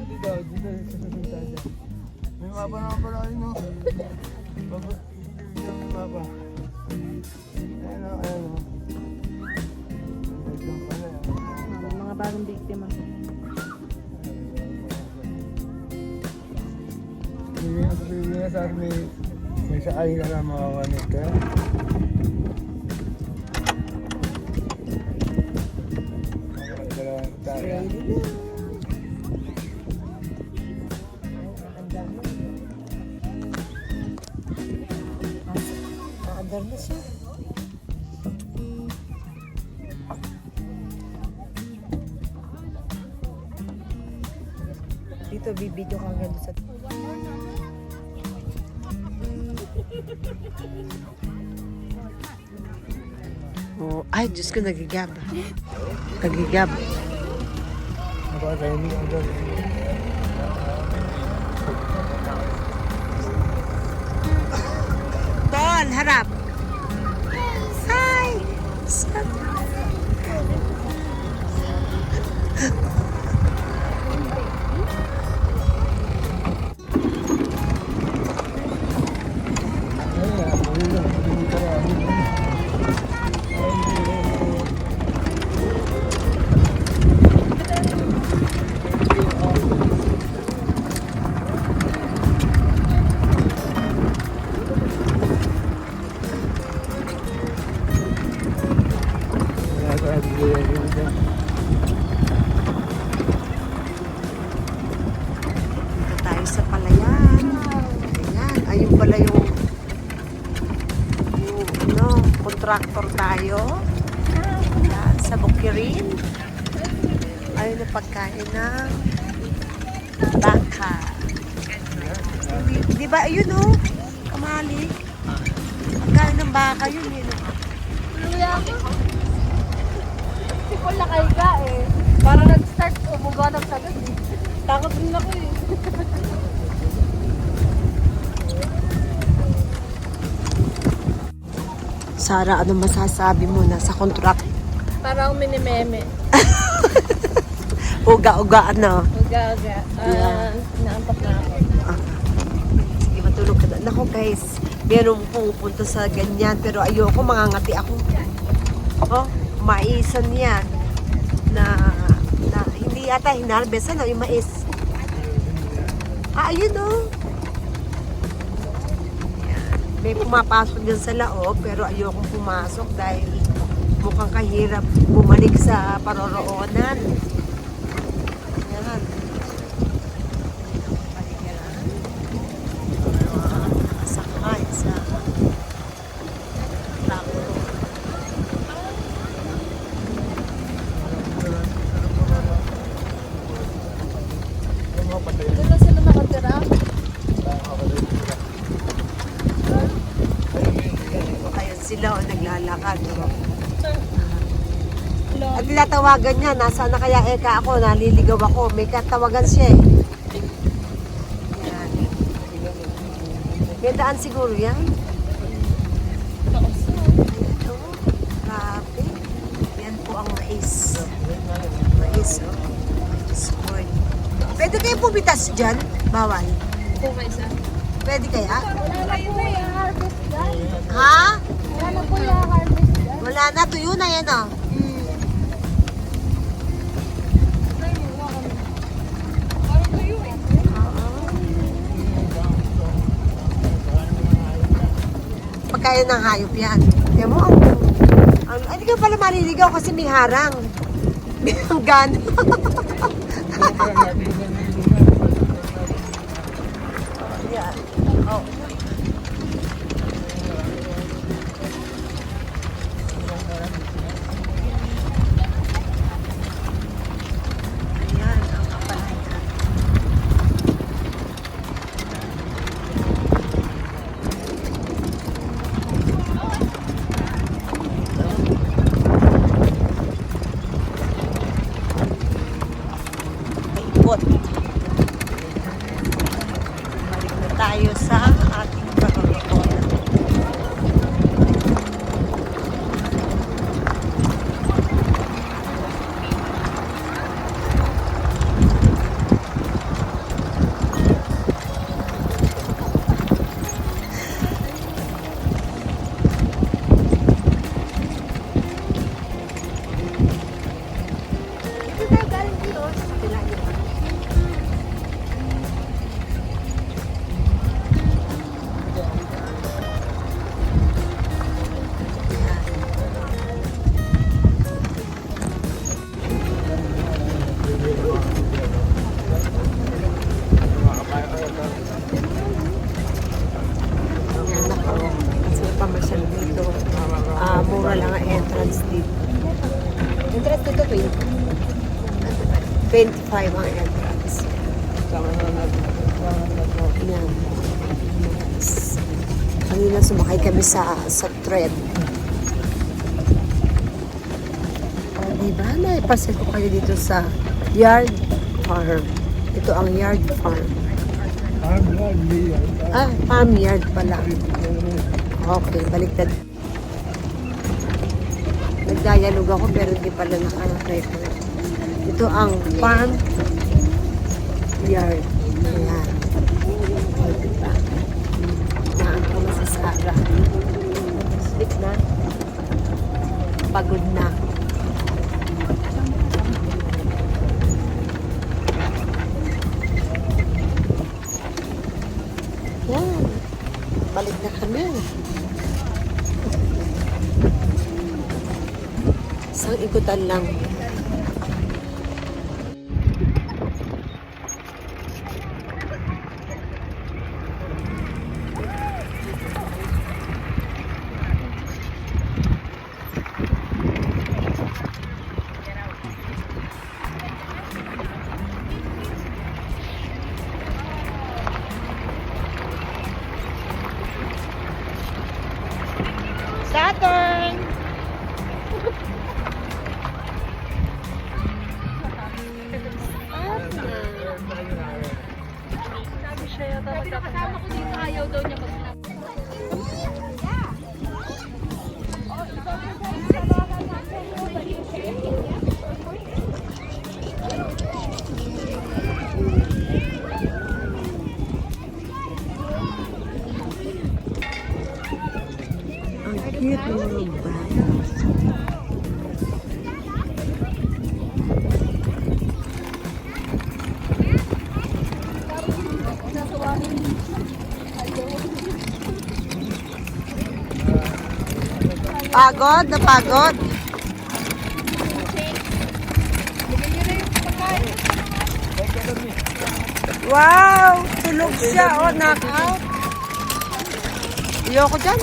dito. Dito, susunta dyan. May mapa na pala rin, no? Dito may mapa. Ayan o, ayan o. Dito pala yan. Mga bagong biktima. Hindi nga sa akin may sakay ka na makawanit ka. Nakadar na siya. Dito bibidyo ka hanggang sa... Oh, ay, Diyos ko, nagigab. Nagigab. Napakatahimik ang doon. Tol, harap. Hi! Dito tayo sa palayan. Ayan, ayun pala yung contractor tayo. Ayan, sa Bukirin. Ayun na pagkain ng baka. Di ba, ayun o, kamali. Pagkain ng baka yun, yun o. Luya ako. Sipol na kahiga eh. Parang nag-start umuga ng sagad eh. Takot din ako eh. Sara, ano masasabi mo na sa contract? Parang mini-meme. Uga-ugaan na. Uga-uga. Naantok na ako. Sige, matulog ka na. Naku guys, meron pupunta sa ganyan pero ayoko, mangangati ako. Oh, maisan yan. Na hindi yata hinarvest, ano, yung mais. Ayun oh. Yan. May pumapasok dyan sa loob pero ayokong pumasok dahil mukhang kahirap bumalik sa paroroonan. Yan. Paligiran. Sakay sa traktor. Doon na sila nakatira. Ayun sila o naglalakad. At tinatawagan niya, nasaan na kaya Eka ako, naliligaw ako. May katawagan siya eh. Yan. May daan siguro yan. Ito, grabe. Yan po ang mais. Mais, oh. Mais corn. Pwede kayo pumitas dyan? Bawal. Kung isa. Pwede kaya? Wala na po yung harvest dyan. Ha? Wala na po yung harvest dyan. Wala na, tuyo na yan oh. Parang tuyo eh. Pagkain ng hayop yan. Kaya mo, hindi ka pala maliligaw kasi may harang. May hanggan. Yan. Oh. Ayan, ang kapalayan. Ikot. Balik na tayo walang entrance dito. Entrance dito, 25 ang entrance. Yan. Kanina sumakay kami sa thread. O, diba? Naipasin ko kayo dito sa Yard Farm. Ito ang Yard Farm. Ah, Farm Yard pala. Okay, baliktad. Nagdialog ako pero hindi pala naka-record. Ito ang Farm Yard. Ayan. Diba? Naan ko na si Sarah. Sleep na. Pagod na. Yan. Balik na kami. Isang ikutan lang. Saturn! Sabi siya yata magkakasama ko dito. Ayaw daw niya mag Ang cute ng mga bags. Pagod na pagod. Wow! Tulog siya. Oh, knockout. Ayoko dyan.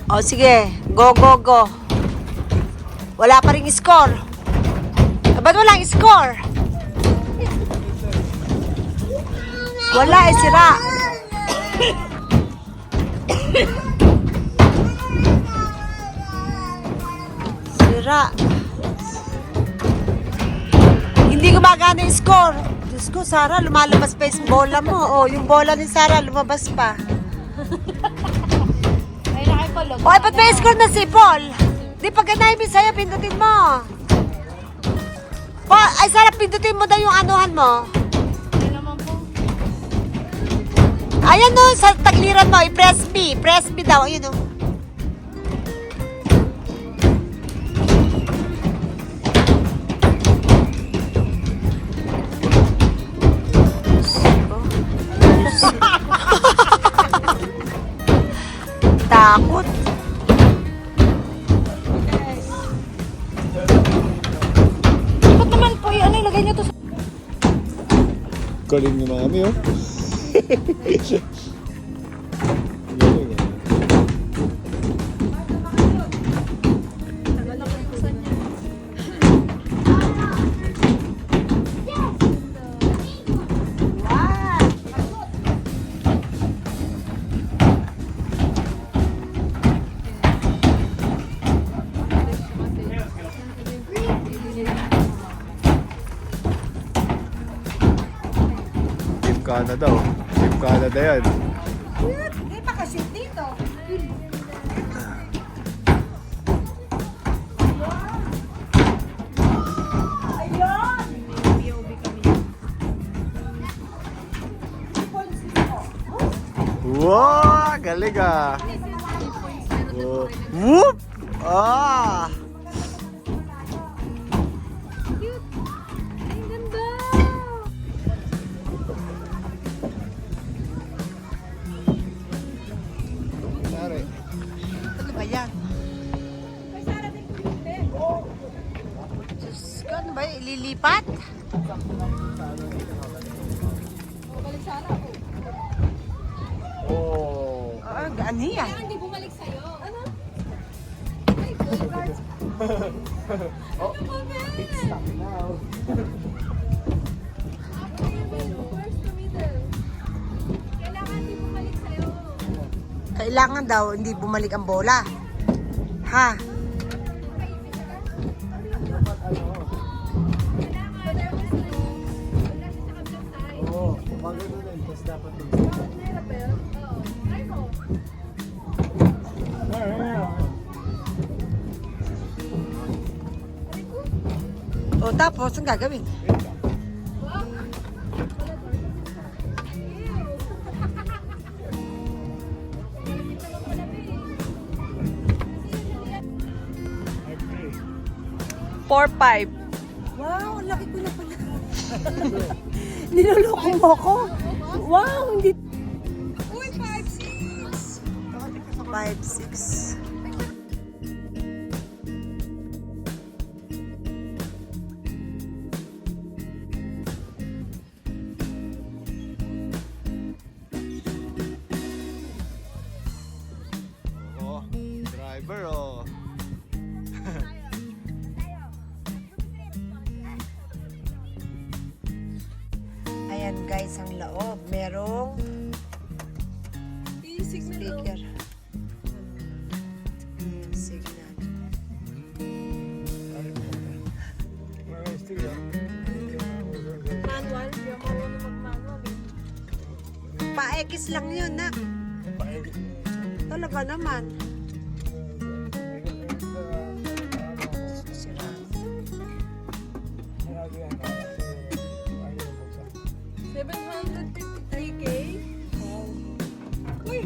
O sige, go, go, go. Wala pa ring score. Ba't walang score? Wala eh, sira. Sira. Hindi gumagana yung score. Diyos ko, Sarah, lumalabas pa yung bola mo. O, yung bola ni Sarah, lumabas pa. ay nakipalog. O, ba't may score na si Paul? Di pag ganahin mo sa'yo, pindutin mo. Paul, ay Sarah, pindutin mo daw yung anuhan mo. Ay naman po. Ayan no, sa tagliran mo, i-press B. Press B daw, ayun no. Takot. Ba't naman po ano ilagay niyo to sa... Galing ni Mami, oh. Galing, Team Canada, oh. Team Canada yan. Hindi pa kasi dito. Wow, galing ah. Oh. Whoop! Ah! Ang ganda! Pare. Ano ba yan? Diyos ko, ano ba yun? Ililipat? Balik sana ako. Ano yan? Kailangan di bumalik sa'yo. Ano? Ay, guards. Oh, it's stuck now. Where's the middle? Kailangan di bumalik sa'yo. Kailangan daw hindi bumalik ang bola. Ha? Dapat ano? Oo, magano din. Tapos dapat din. Try mo. O tapos, ang gagawin? Okay. 4-5. Wow, ang laki ko na pala. Niloloko mo ako. Wow, hindi. Uy, 5-6. 5-6. Oh, driver oh. Ayan guys, ang loob. Merong speaker. Signal. Manual. Hindi ako marunong mag-manual. Pa-X lang yun, nak. Talaga naman. Sira. 753K? Uy!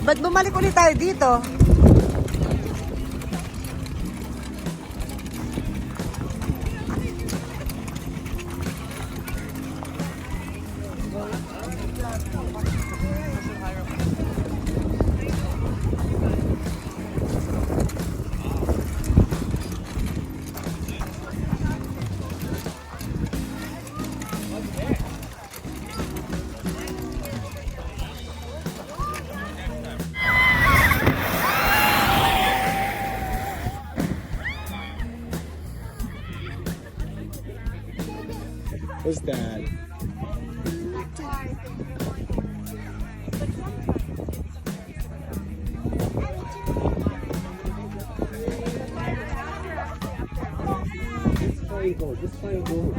Ba't bumalik ulit tayo dito? What's that? Just try go. Just try go.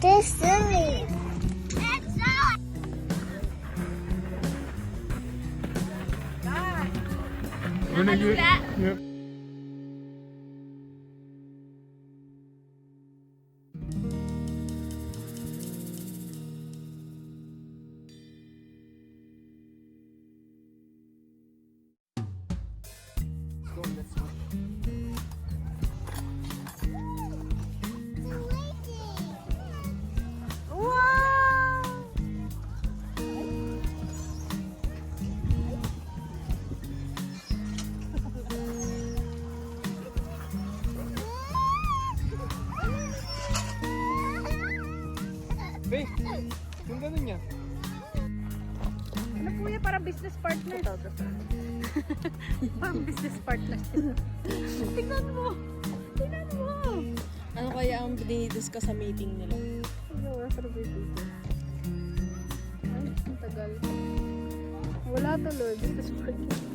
This silly. Yep. Be, yung ganun niya. Ano po yan? Parang business partner. Parang business partner. Tingnan mo! Tingnan mo! Ano kaya ang dinidiscuss sa meeting nila? Ay, ang tagal. Wala tuloy. Business partner.